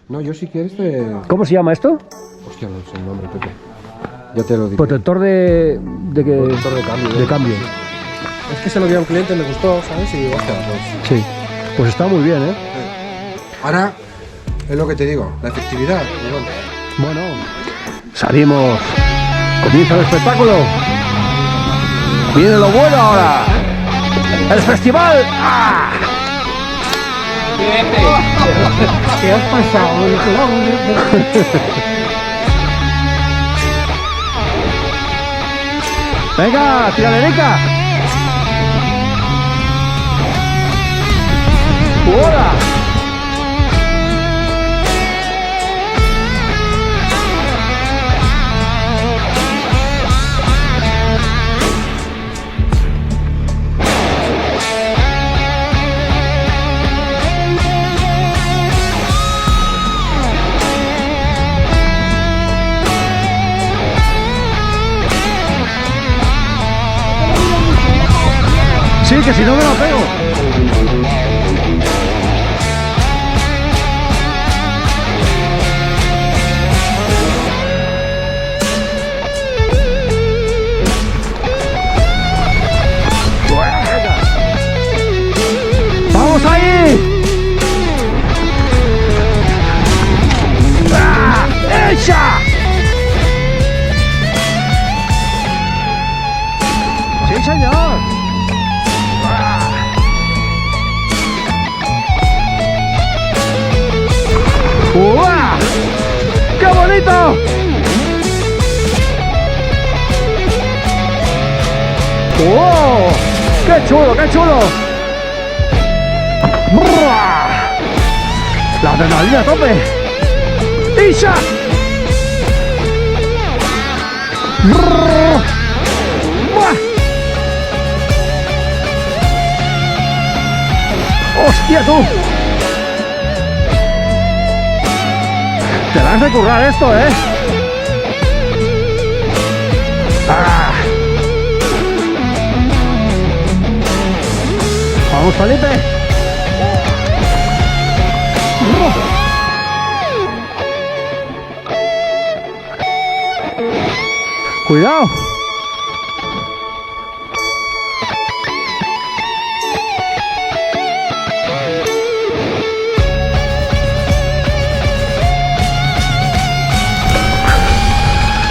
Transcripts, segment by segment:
No, yo si quieres te... ¿Cómo se llama esto? Hostia, no sé el nombre, Pepe. Ya te lo digo. Protector de que... Protector de cambio. De cambio. Es que se lo vi a un cliente, me gustó, ¿sabes? Y digo, hostia, pues... Sí. Pues está muy bien, ¿eh? Ahora, es lo que te digo, la efectividad. Bueno, salimos. Comienza el espectáculo. Viene lo bueno ahora. El festival. ¡Ah! ¿Qué has pasado? Venga, tiraderica. ¡Hola! Sí, que si no me lo pego. ¡Vamos ahí! ¡Ah! ¡Echa! ¡Sí, señor! ¡Uah! ¡Qué bonito! ¡Wow! ¡Qué chulo, qué chulo! ¡Buah! ¡La adrenalina a tope! ¡Isha! ¡Buah! ¡Hostia, tú! Te la has de currar esto, ¿eh? ¡Ah! ¡Vamos, Felipe! ¡Cuidado!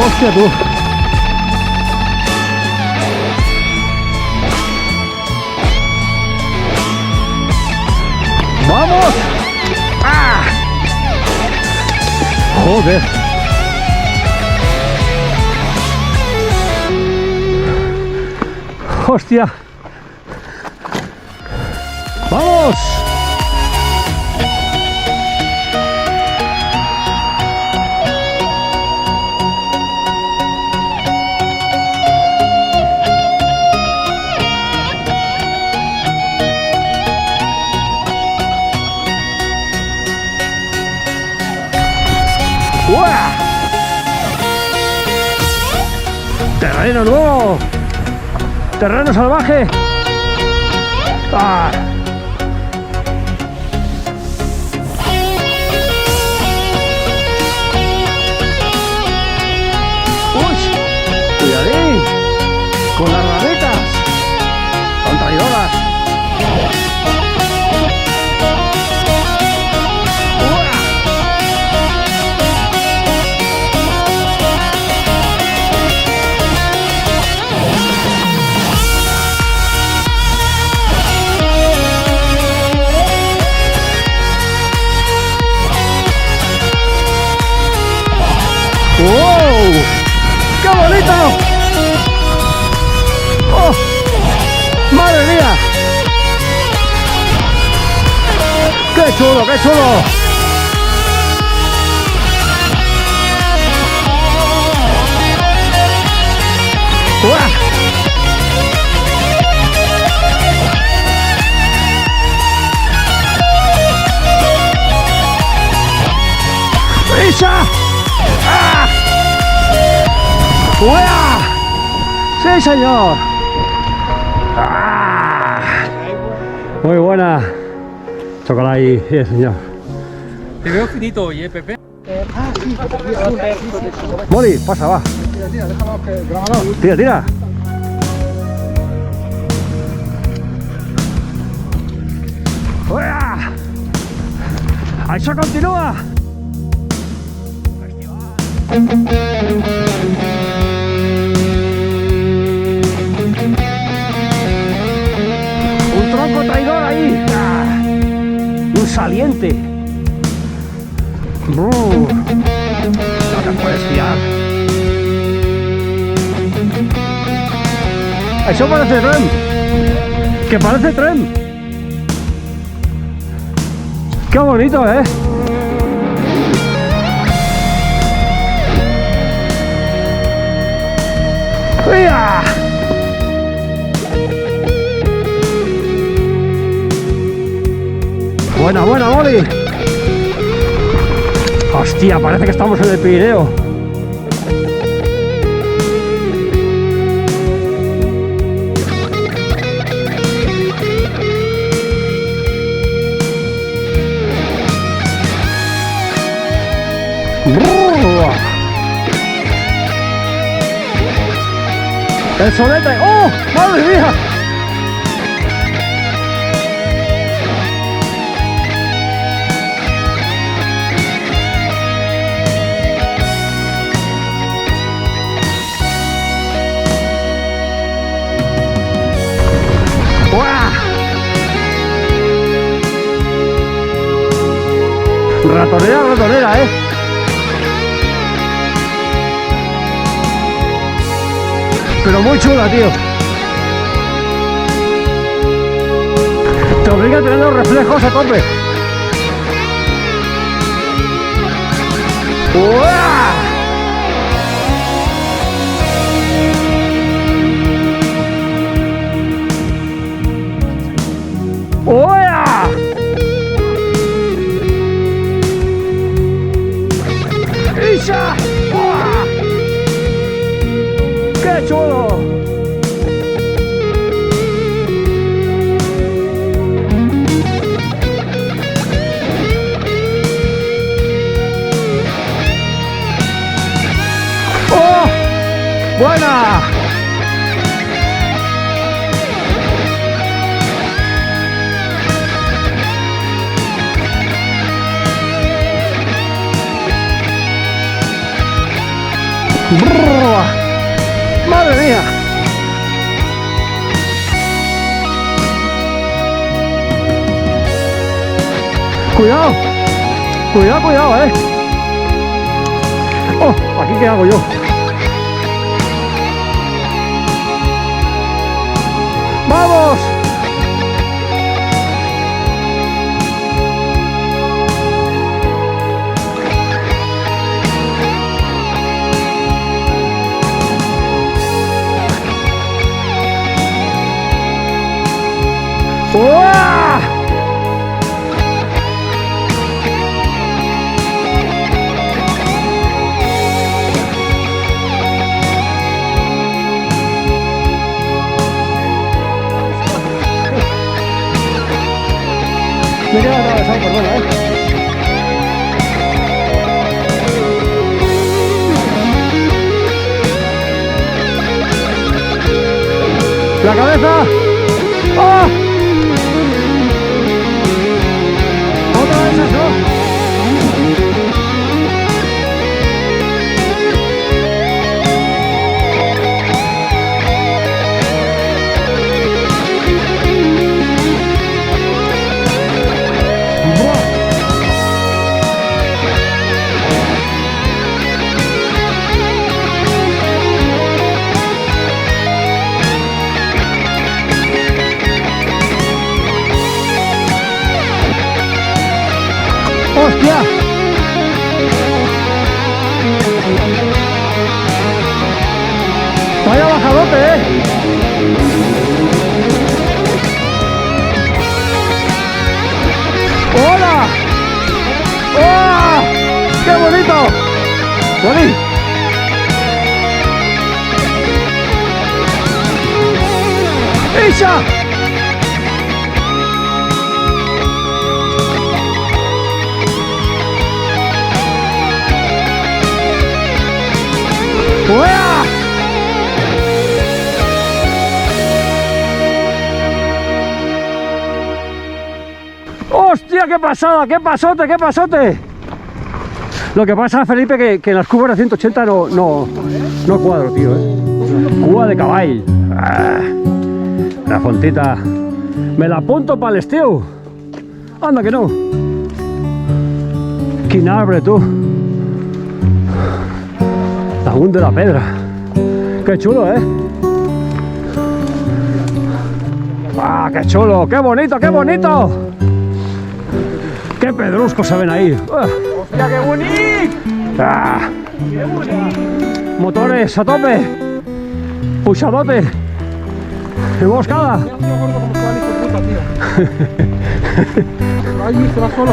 ¡Hostia, tú! ¡Vamos! ¡Ah! ¡Joder! ¡Hostia! ¡Vamos! ¡Uah! ¡Terreno nuevo! ¡Terreno salvaje! ¡Ah! ¡Uy! ¡Cuidadín! ¡Con las ramitas! ¡Son traidoras! ¡Wow! ¡Qué bonito! ¡Oh! ¡Madre mía! ¡Qué chulo, qué chulo! ¡Uah! ¡Isa! ¡Ah! ¡Uah! ¡Sí, señor! ¡Ah! Muy buena. Chocolate ahí, sí, señor. Te veo finito hoy, Pepe. Moli, pasa, va. Tira, déjalo que grábalo. Tira, tira. ¡Uah! ¡Eso continúa! Un tronco traidor ahí. ¡Ah! Un saliente. No te puedes fiar. Eso parece tren. Que parece tren. Qué bonito, ¿eh? ¡Uya! Buena, buena, Moli. Hostia, parece que estamos en el Pirineo. El solete. ¡Oh! ¡Madre mía! ¡Buah! Ratonera, ratonera, ¿eh? Pero muy chula, tío. Te obliga a tener los reflejos a tope. ¡Uah! ¡Uah! ¡Isha! ¡Uah! ¡Qué chulo! ¡Oh! ¡Buena! ¡Brrr! ¡Madre mía! Cuidado, cuidado, cuidado, Oh, ¿aquí qué hago yo? ¡Vamos! ¡Uah! Me queda atravesado, perdona, ¡La cabeza! ¡Oh! ¡Otra vez eso! ¡Hostia! ¡Vaya bajadote, ¡Hola! ¡Oh! ¡Qué bonito! ¡Boni! ¡Isha! qué pasada! ¡Qué pasote, qué pasote! Lo que pasa, Felipe, que en las curvas de 180 no cuadro, tío, Cuba de caball. La fontita. Me la apunto para el estiu. Anda que no. Quin arbre, tú. Damunt de la pedra. Qué chulo, qué chulo, qué bonito, qué bonito. Qué pedruscos se ven ahí. ¡Hostia, qué bonito! Motores a tope. Puchadote. Emboscada. Ahí se va solo.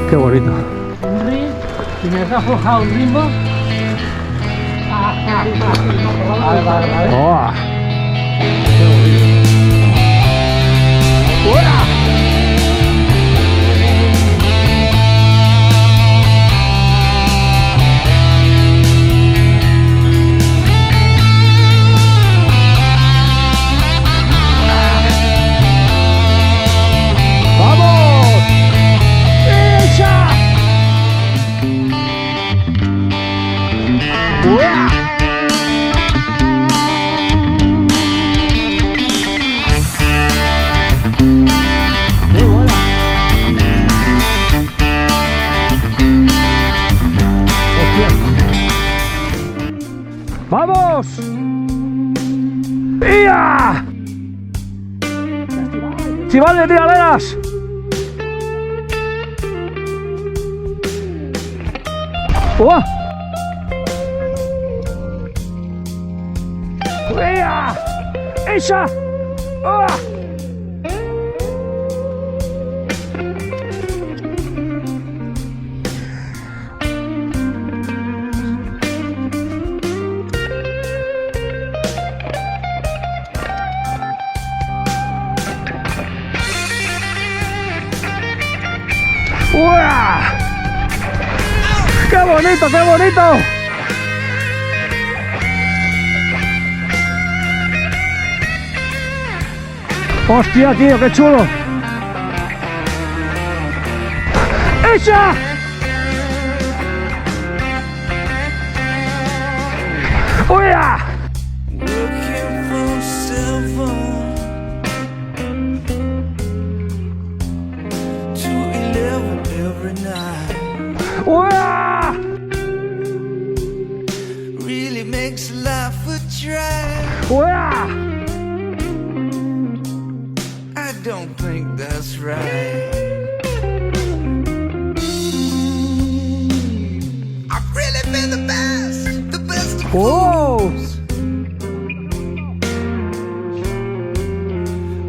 Qué bonito. Si me has aflojado el ritmo. Oh. ¡Vamos! ¡Echa! ¡Vamos! ¡Ya! ¡Chival de tiraleras! ¡Oh! ¡Ya! ¡Esa! ¡Oh! ¡Uah! ¡Qué bonito, qué bonito! ¡Hostia, tío, qué chulo! ¡Esa! ¡Uah! ¡Uah! Really makes life a drag. ¡Uah! I don't think that's right. I've really been the best of ¡Oh!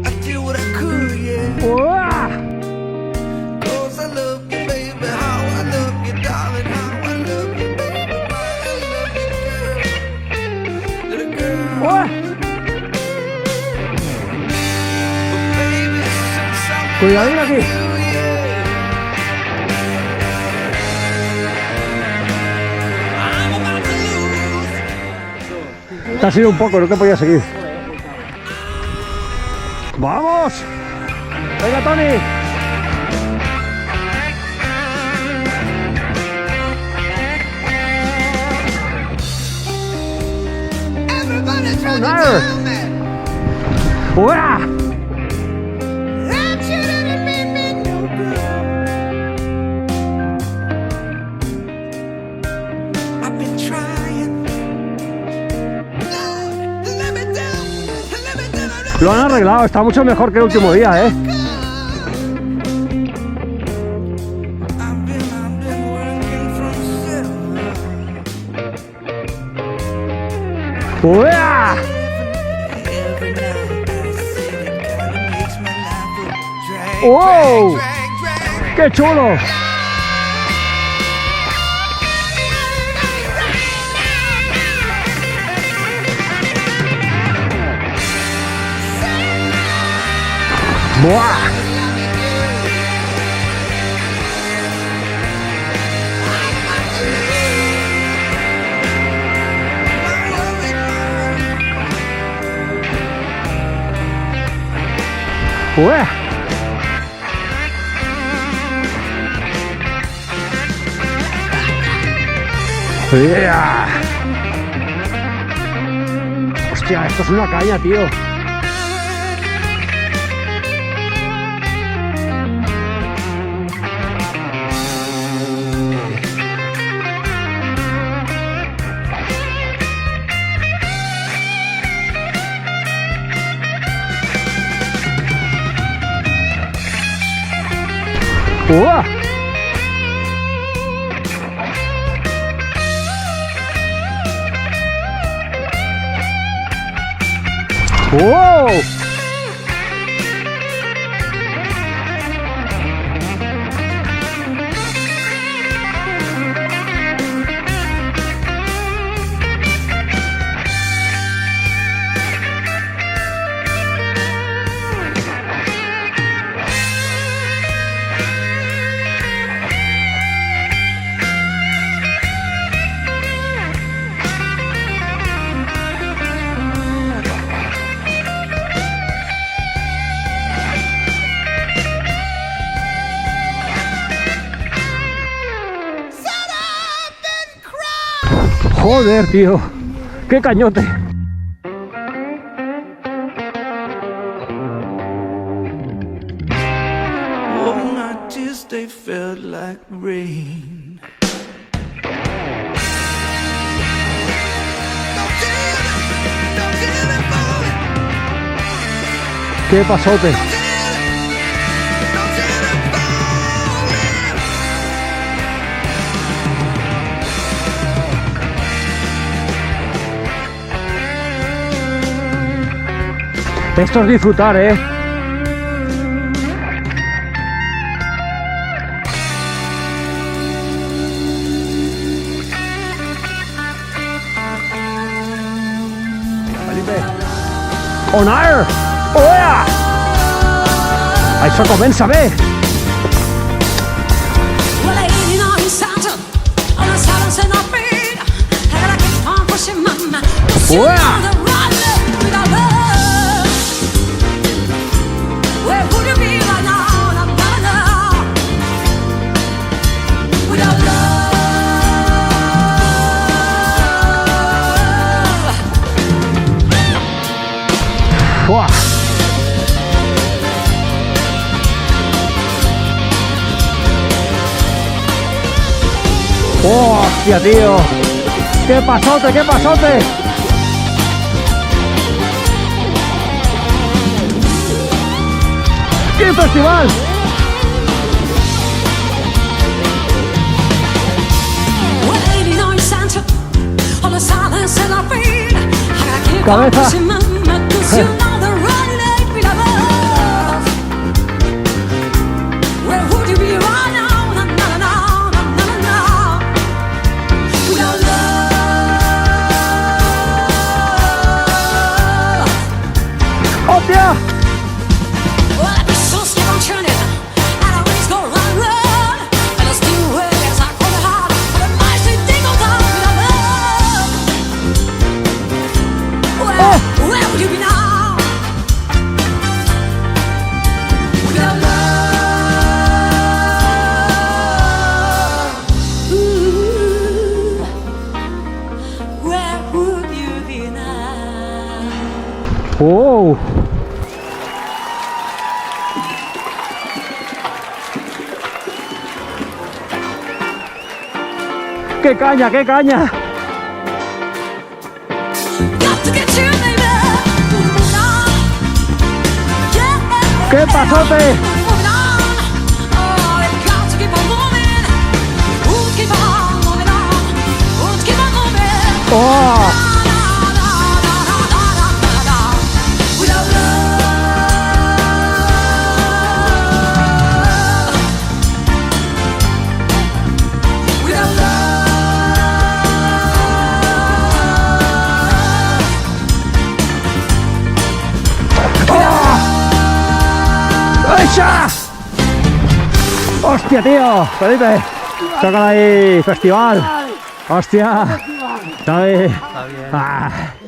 I did what I could, yeah. ¡Uah! 'Cause I love you, baby. How I love you, darling. How I love you, baby. How I love you, girl. Little girl. ¡Uah! But baby, since I'm Cuidadín aquí. with you, yeah, I'm about to lose. Te has ido un poco, no te podía seguir. ¡Vamos! ¡Venga, Tony! Everybody's trying to No. tell me ¡Uah! that you didn't mean me no good. I've been trying. Lord, let me down. Let me down. Lo han arreglado, está mucho mejor que el último día, I've been working from 7. ¡Uah! Every night I sit and kinda makes my life a drag, Wow. drag, drag, drag. ¡Qué chulo! ¡Buah! ¡Ué! ¡Yeah! Hostia, esto es una caña, tío. ¡Uah! ¡Wow! Joder, tío. ¡Qué cañote! Oh, my tears, they felt like rain. ¡Qué pasote! Esto es disfrutar, ¿eh? Felipe. On air! Oh yeah! Això comença bé! Oh yeah! ¡Buah! ¡Oh, hostia, tío! ¡Qué pasote, qué pasote! ¡Qué festival! Cabeza. ¡Hostia! ¡Oh! ¡Qué caña, qué caña! ¡Qué pasote! ¡Oh! ¡Echa! ¡Hostia, tío! Felipe, sácala ahí, festival. ¡Hostia! Está bien. Ah.